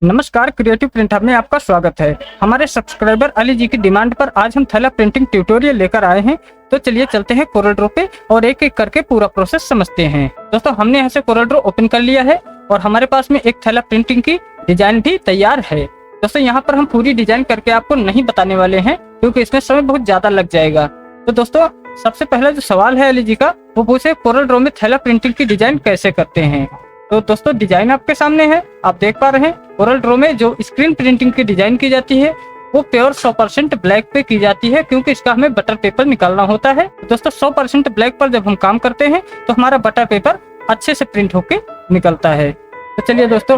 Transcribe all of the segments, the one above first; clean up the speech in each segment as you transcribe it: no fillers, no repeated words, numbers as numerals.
नमस्कार, creative print hub में आपका स्वागत है। हमारे सब्सक्राइबर अली जी की डिमांड पर आज हम थैला प्रिंटिंग ट्यूटोरियल लेकर आए हैं। तो चलिए चलते हैं कोरल ड्रॉ पे और एक एक करके पूरा प्रोसेस समझते हैं। दोस्तों, हमने यहाँ से कोरल ड्रॉ ओपन कर लिया है और हमारे पास में एक थैला प्रिंटिंग की डिजाइन भी तैयार है। दोस्तों, यहाँ पर हम पूरी डिजाइन करके आपको नहीं बताने वाले हैं क्योंकि इसमें समय बहुत ज्यादा लग जाएगा। तो दोस्तों, सबसे पहला जो सवाल है अली जी का, वो पूछे कोरल ड्रॉ में थैला प्रिंटिंग की डिजाइन कैसे करते हैं। तो दोस्तों, डिजाइन आपके सामने है, आप देख पा रहे हैं। कोरल ड्रॉ में जो स्क्रीन प्रिंटिंग की डिजाइन की जाती है वो प्योर 100% ब्लैक पे की जाती है क्योंकि इसका हमें बटर पेपर निकालना होता है। दोस्तों, 100% ब्लैक पर जब हम काम करते हैं तो हमारा बटर पेपर अच्छे से प्रिंट होके निकलता है। तो चलिए दोस्तों,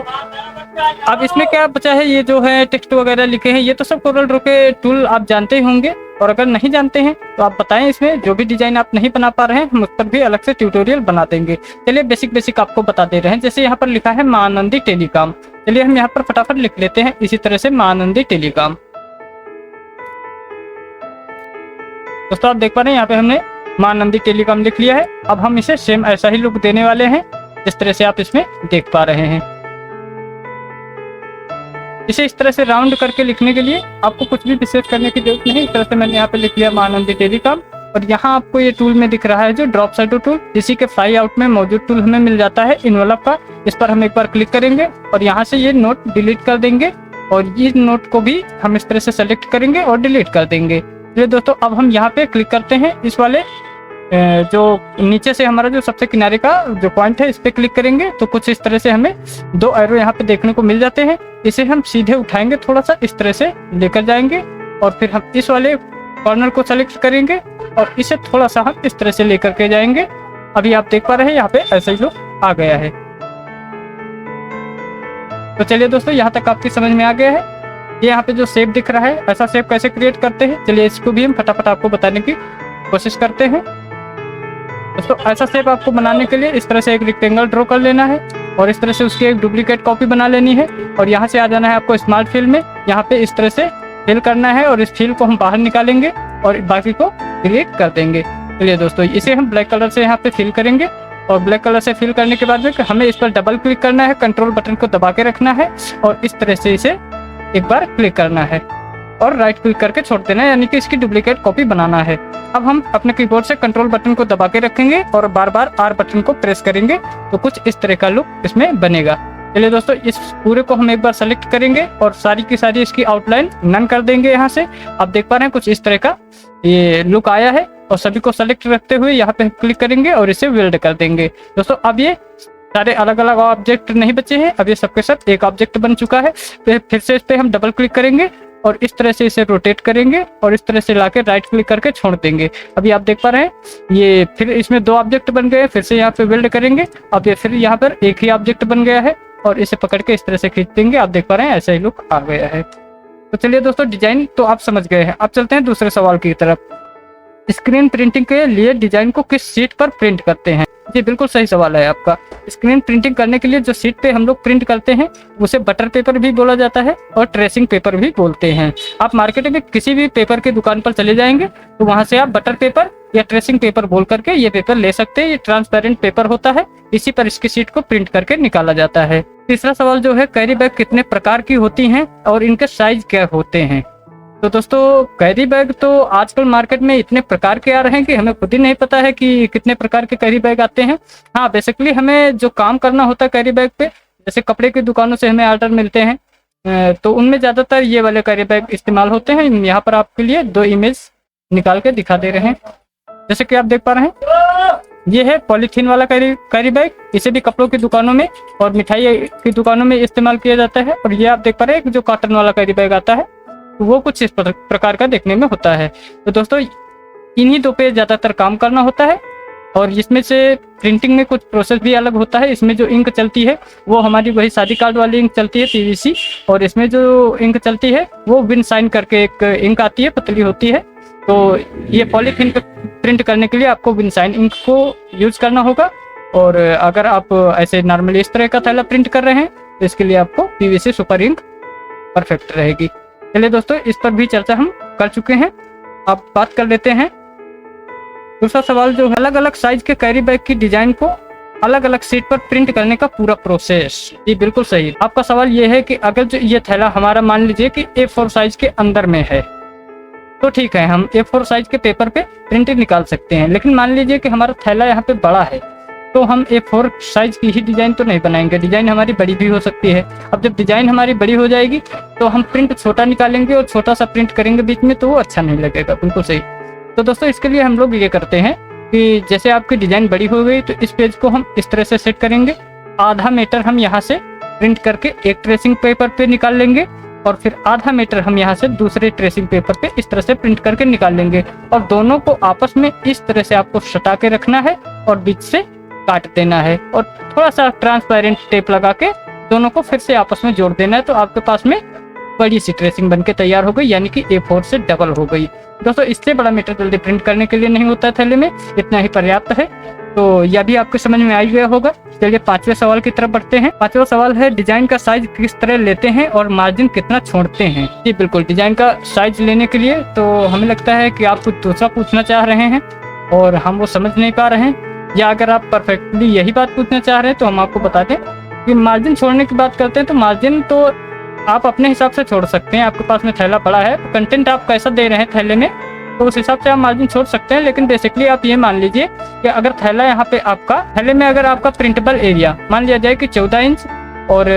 अब इसमें क्या बचा है, ये जो है टेक्स्ट वगैरह लिखे हैं, ये तो सब कोरल ड्रॉ के टूल आप जानते ही होंगे। और अगर नहीं जानते हैं तो आप बताएं, इसमें जो भी डिजाइन आप नहीं बना पा रहे हैं हम उस पर भी अलग से ट्यूटोरियल बना देंगे। चलिए बेसिक आपको बता दे रहे हैं। जैसे यहाँ पर लिखा है मां आनंदी टेलीकॉम, चलिए हम यहाँ पर फटाफट लिख लेते हैं इसी तरह से मां आनंदी टेलीकॉम। दोस्तों, आप देख पा रहे हैं यहाँ पे हमने मां आनंदी टेलीकॉम लिख लिया है। अब हम इसे सेम ऐसा ही लुक देने वाले हैं जिस तरह से आप इसमें देख पा रहे हैं। इसे इस तरह से राउंड करके लिखने के लिए आपको कुछ भी विशेष करने की जरूरत नहीं। इस तरह से मैंने यहाँ पे लिख लिया मां आनंदी टेलीकॉम। और यहाँ आपको ये टूल में दिख रहा है जो ड्रॉप शैडो टूल, इसी के फ्लाई आउट में मौजूद टूल हमें मिल जाता है इन्वेलप का। इस पर हम एक बार क्लिक करेंगे और यहाँ से ये नोट डिलीट कर देंगे और इस नोट को भी हम इस तरह से सेलेक्ट करेंगे और डिलीट कर देंगे। तो दोस्तों, अब हम यहाँ पे क्लिक करते हैं, इस वाले जो नीचे से हमारा जो सबसे किनारे का जो पॉइंट है इस पे क्लिक करेंगे तो कुछ इस तरह से हमें दो एरो यहाँ पे देखने को मिल जाते हैं। इसे हम सीधे उठाएंगे, थोड़ा सा इस तरह से लेकर जाएंगे और फिर हम इस वाले कॉर्नर को सेलेक्ट करेंगे और इसे थोड़ा सा हम इस तरह से लेकर के जाएंगे। अभी आप देख पा रहे हैं यहाँ पे ऐसा ही लुक आ गया है। तो चलिए दोस्तों, यहाँ तक आपकी समझ में आ गया है। ये यहाँ पे जो शेप दिख रहा है, ऐसा शेप कैसे क्रिएट करते हैं, चलिए इसको भी हम फटाफट आपको बताने की कोशिश करते हैं। दोस्तों, ऐसा शेप आपको बनाने के लिए इस तरह से एक रेक्टेंगल ड्रॉ कर लेना है और इस तरह से उसकी एक डुप्लीकेट कॉपी बना लेनी है और यहाँ से आ जाना है आपको स्मार्ट फिल में। यहाँ पे इस तरह से फिल करना है और इस फिल को हम बाहर निकालेंगे और बाकी को डिलीट कर देंगे। चलिए दोस्तों, इसे हम ब्लैक कलर से यहाँ पे फिल करेंगे और ब्लैक कलर से फिल करने के बाद में हमें इस पर डबल क्लिक करना है, कंट्रोल बटन को दबा के रखना है और इस तरह से इसे एक बार क्लिक करना है और राइट क्लिक करके छोड़ देना है, यानी कि इसकी डुप्लीकेट कॉपी बनाना है। अब हम अपने कीबोर्ड से कंट्रोल बटन को दबा के रखेंगे और बार बार आर बटन को प्रेस करेंगे तो कुछ इस तरह का लुक इसमें बनेगा। चलिए दोस्तों, इस पूरे को हम एक बार सेलेक्ट करेंगे और सारी की सारी इसकी आउटलाइन नन कर देंगे। यहाँ से आप देख पा रहे हैं कुछ इस तरह का ये लुक आया है और सभी को सेलेक्ट रखते हुए यहाँ पे क्लिक करेंगे और इसे वेल्ड कर देंगे। दोस्तों, अब ये सारे अलग अलग ऑब्जेक्ट नहीं बचे हैं, अब ये सबके साथ एक ऑब्जेक्ट बन चुका है। फिर से इस पे हम डबल क्लिक करेंगे और इस तरह से इसे रोटेट करेंगे और इस तरह से लाके राइट क्लिक करके छोड़ देंगे। अभी आप देख पा रहे हैं ये फिर इसमें दो ऑब्जेक्ट बन गए। फिर से यहाँ पे वेल्ड करेंगे, अब ये फिर यहाँ पर एक ही ऑब्जेक्ट बन गया है और इसे पकड़ के इस तरह से खींच देंगे। आप देख पा रहे हैं ऐसा ही लुक आ गया है। तो चलिए दोस्तों, डिजाइन तो आप समझ गए हैं। अब चलते हैं दूसरे सवाल की तरफ। स्क्रीन प्रिंटिंग के लिए डिजाइन को किस शीट पर प्रिंट करते हैं? जी बिल्कुल सही सवाल है आपका। स्क्रीन प्रिंटिंग करने के लिए जो शीट पे हम लोग प्रिंट करते हैं उसे बटर पेपर भी बोला जाता है और ट्रेसिंग पेपर भी बोलते हैं। आप मार्केट में किसी भी पेपर की दुकान पर चले जाएंगे तो वहां से आप बटर पेपर या ट्रेसिंग पेपर बोल करके ये पेपर ले सकते हैं। ये ट्रांसपेरेंट पेपर होता है, इसी पर इसकी शीट को प्रिंट करके निकाला जाता है। तीसरा सवाल जो है, कैरी बैग कितने प्रकार की होती हैं और इनके साइज क्या होते हैं? तो दोस्तों, कैरी बैग तो आजकल मार्केट में इतने प्रकार के आ रहे हैं कि हमें खुद ही नहीं पता है कि कितने प्रकार के कैरी बैग आते हैं। हाँ, बेसिकली हमें जो काम करना होता है कैरी बैग पे, जैसे कपड़े की दुकानों से हमें ऑर्डर मिलते हैं तो उनमें ज़्यादातर ये वाले कैरी बैग इस्तेमाल होते हैं। यहाँ पर आपके लिए दो इमेज निकाल के दिखा दे रहे हैं। जैसे कि आप देख पा रहे हैं, ये है पॉलीथीन वाला कैरी बैग। इसे भी कपड़ों की दुकानों में और मिठाई की दुकानों में इस्तेमाल किया जाता है। और ये आप देख पा रहे हैं जो कॉटन वाला कैरी बैग आता है वो कुछ इस प्रकार का देखने में होता है। तो दोस्तों, इन्हीं दो पे ज्यादातर काम करना होता है और इसमें से प्रिंटिंग में कुछ प्रोसेस भी अलग होता है। इसमें जो इंक चलती है वो हमारी वही शादी कार्ड वाली इंक चलती है, पीवीसी, और इसमें जो इंक चलती है वो विन साइन करके एक इंक आती है, पतली होती है। तो ये पॉलीथीन पे प्रिंट करने के लिए आपको विन साइन इंक को यूज करना होगा और अगर आप ऐसे नॉर्मली इस तरह का थैला प्रिंट कर रहे हैं तो इसके लिए आपको पीवीसी सुपर इंक परफेक्ट रहेगी। चलिए दोस्तों, इस पर भी चर्चा हम कर चुके हैं। अब बात कर लेते हैं दूसरा सवाल जो अलग अलग साइज के कैरी बैग की डिजाइन को अलग अलग शीट पर प्रिंट करने का पूरा प्रोसेस। जी बिल्कुल सही। आपका सवाल ये है कि अगर जो ये थैला हमारा मान लीजिए कि A4 साइज के अंदर में है, तो ठीक है, हम A4 साइज के पेपर पे प्रिंट निकाल सकते हैं। लेकिन मान लीजिए कि हमारा थैला यहाँ पे बड़ा है, तो हम A4 साइज की ही डिजाइन तो नहीं बनाएंगे, डिजाइन हमारी बड़ी भी हो सकती है। अब जब डिजाइन हमारी बड़ी हो जाएगी तो हम प्रिंट छोटा निकालेंगे और छोटा सा प्रिंट करेंगे बीच में, तो वो अच्छा नहीं लगेगा। बिल्कुल सही। तो दोस्तों इसके लिए हम लोग ये करते हैं कि जैसे आपकी डिजाइन बड़ी हो गई तो इस पेज को हम इस तरह से सेट करेंगे। आधा मीटर हम यहाँ से प्रिंट करके एक ट्रेसिंग पेपर पे निकाल लेंगे और फिर आधा मीटर हम यहाँ से दूसरे ट्रेसिंग पेपर पे इस तरह से प्रिंट करके निकाल लेंगे। और दोनों को आपस में इस तरह से आपको सटा के रखना है और बीच से काट देना है और थोड़ा सा ट्रांसपेरेंट टेप लगा के दोनों को फिर से आपस में जोड़ देना है। तो आपके पास में बड़ी सी ट्रेसिंग बनके तैयार हो गई, यानी कि A4 से डबल हो गई। दोस्तों इससे बड़ा मीटर जल्दी प्रिंट करने के लिए नहीं होता है थैले में, इतना ही पर्याप्त है। तो यह भी आपके समझ में आ गया होगा। चलिए 5वें सवाल की तरफ बढ़ते हैं। 5वां सवाल है, डिजाइन का साइज किस तरह लेते हैं और मार्जिन कितना छोड़ते हैं। जी बिल्कुल, डिजाइन का साइज लेने के लिए तो हमें लगता है कि आप कुछ दूसरा पूछना चाह रहे हैं और हम वो समझ नहीं पा रहे हैं, या अगर आप परफेक्टली यही बात पूछना चाह रहे हैं तो हम आपको बता दें कि मार्जिन छोड़ने की बात करते हैं तो मार्जिन तो आप अपने हिसाब से छोड़ सकते हैं। आपके पास में थैला बड़ा है, कंटेंट आप कैसा दे रहे हैं थैले में, तो उस हिसाब से आप मार्जिन छोड़ सकते हैं। लेकिन बेसिकली आप ये मान लीजिए कि अगर थैला यहाँ पे आपका थैले में अगर आपका प्रिंटेबल एरिया मान लिया जाए कि 14 इंच और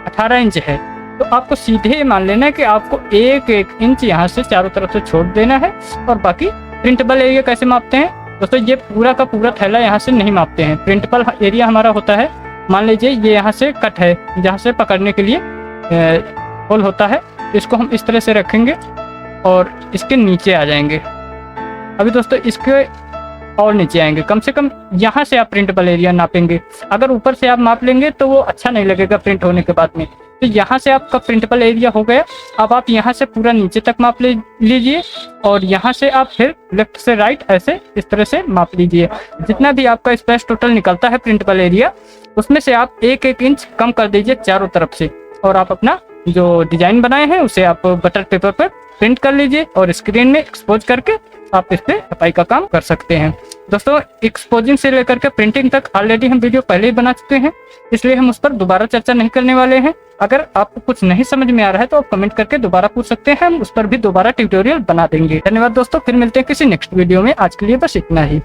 18 इंच है, तो आपको सीधे मान लेना है कि आपको 1-1 इंच यहाँ से चारों तरफ से छोड़ देना है। और बाकी प्रिंटेबल एरिया कैसे मापते हैं दोस्तों, ये पूरा का पूरा थैला यहाँ से नहीं मापते हैं। प्रिंटेबल एरिया हमारा होता है, मान लीजिए ये यहाँ से कट है, जहाँ से पकड़ने के लिए होल होता है, इसको हम इस तरह से रखेंगे और इसके नीचे आ जाएंगे। अभी दोस्तों इसके और नीचे आएंगे, कम से कम यहाँ से आप प्रिंटेबल एरिया नापेंगे। अगर ऊपर से आप माप लेंगे तो वो अच्छा नहीं लगेगा प्रिंट होने के बाद में। तो यहाँ से आपका प्रिंटेबल एरिया हो गया। अब आप यहाँ से पूरा नीचे तक माप लीजिए और यहाँ से आप फिर लेफ्ट से राइट ऐसे इस तरह से माप लीजिए। जितना भी आपका स्पेस टोटल निकलता है प्रिंटेबल एरिया, उसमें से आप 1-1 इंच कम कर दीजिए चारों तरफ से, और आप अपना जो डिजाइन बनाए हैं उसे आप बटर पेपर पर प्रिंट कर लीजिए और स्क्रीन में एक्सपोज करके आप इस पे छपाई का काम कर सकते हैं। दोस्तों एक्सपोजिंग से लेकर के प्रिंटिंग तक ऑलरेडी हम वीडियो पहले ही बना चुके हैं, इसलिए हम उस पर दोबारा चर्चा नहीं करने वाले हैं। अगर आपको कुछ नहीं समझ में आ रहा है तो आप कमेंट करके दोबारा पूछ सकते हैं, हम उस पर भी दोबारा ट्यूटोरियल बना देंगे। धन्यवाद दोस्तों, फिर मिलते हैं किसी नेक्स्ट वीडियो में। आज के लिए बस इतना ही।